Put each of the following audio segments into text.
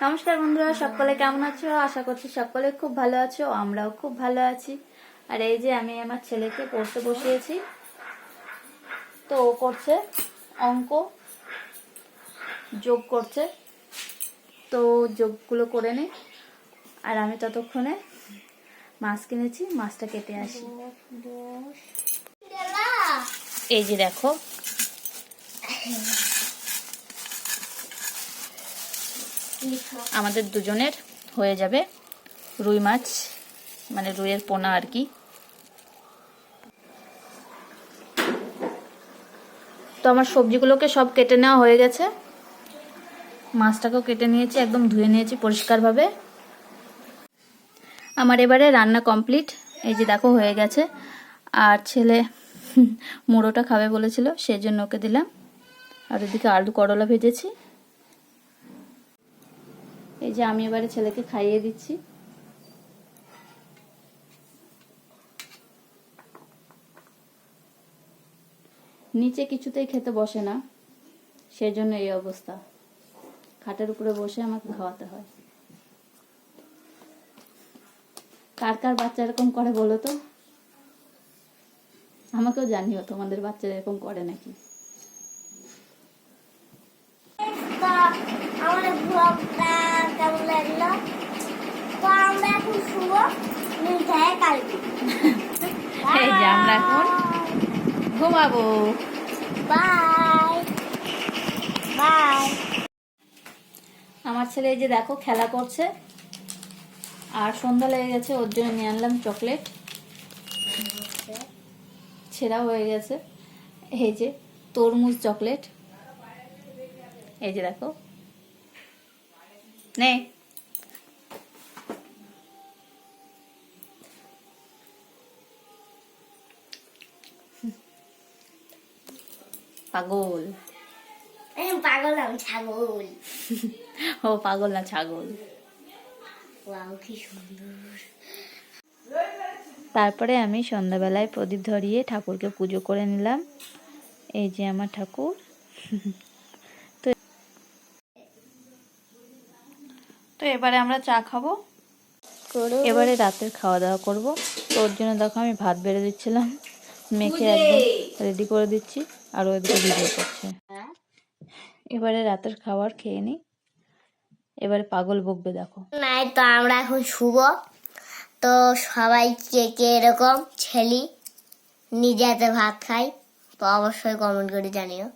নমস্কার বন্ধুরা, সকলে কেমন আছো? আশা করছি সকলে খুব ভালো আছো, আমরাও খুব ভালো আছি। আর এই যে আমি আমার ছেলেকে পড়তে বসিয়েছি, তো ও করছে অঙ্ক, যোগ করছে, তো যোগগুলো করে নে। আর আমি ততক্ষণে মাছ কিনেছি, মাছটা কেটে আসি। এই যে দেখো, আমাদের দুজনের হয়ে যাবে রুই মাছ, মানে রুইয়ের পোনা আর কি। তো আমার সবজিগুলোকে সব কেটে নেওয়া হয়ে গেছে, মাছটাকেও কেটে নিয়েছি, একদম ধুয়ে নিয়েছি পরিষ্কারভাবে। আমার এবারে রান্না কমপ্লিট, এই যে দেখো হয়ে গেছে। আর ছেলে মুড়োটা খাবে বলেছিল, সেই জন্য ওকে দিলাম। আর এদিকে আলু করলা ভেজেছি। এই যে আমি এবারে ছেলেকে খাইয়ে দিচ্ছি। নিচে কিছুতেই খেতে বসে না, সেই জন্য এই অবস্থা। খাটের উপরে বসে আমাকে খাওয়াতে হয়। কার কার বাচ্চা এরকম করে বলো তো, আমাকেও জানিও তোমাদের বাচ্চারা এরকম করে নাকি। আমাদের ব্লগটা কেমন লাগলো? তো আমরা এখন শুবো, নির্ধায় কালকে। এই যে আমরা এখন ঘুমাবো। Bye bye. আমার ছেলে এই যে দেখো খেলা করছে, আর সন্ধ্যা লেগে গেছে, ওর জন্য নিয়ে আনলাম চকলেট। ছেঁড়া হয়ে গেছে, এই যে তরমুজ চকলেট। এই যে দেখো, নে। পাগল। পাগল, আমি ছাগল। ও পাগল না ছাগল। ওয়াও, কি সুন্দর। তারপরে আমি সন্ধ্যাবেলায় প্রদীপ ধরিয়ে ঠাকুরকে পুজো করে নিলাম। এই যে আমার ঠাকুর। তো এবারে আমরা চা খাবো, এবারে রাতের খাওয়া দাওয়া করবো। তো ওর জন্য দেখো আমি ভাত বেড়ে দিচ্ছিলাম, মেখে একদম রেডি করে দিচ্ছি, আর ওইদিকে ভিডিও করছে। এবারে রাতের খাবার খেয়ে নিই, এবারে পাগল বকবে দেখো। নাই তো আমরা এখন শুভ। তো সবাই কে কে এরকম ছেলি নিজে হাতে ভাত খাই, তো অবশ্যই কমেন্ট করে জানিও।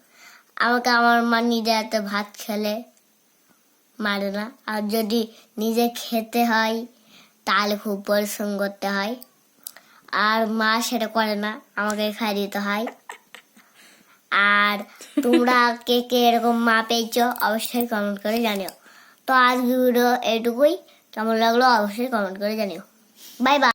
আমাকে আমার মা নিজে হাতে ভাত খেলে মারে না, আর যদি নিজে খেতে হয় তাহলে খুব পরিশ্রম করতে হয়, আর মা সেটা করে না, আমাকে খাই দিতে হয়। আর তোমরা কে কে এরকম মা পেয়েছো অবশ্যই কমেন্ট করে জানিও। তো আজকে ভিডিও এইটুকুই, কেমন লাগলো অবশ্যই কমেন্ট করে জানিও। Bye bye.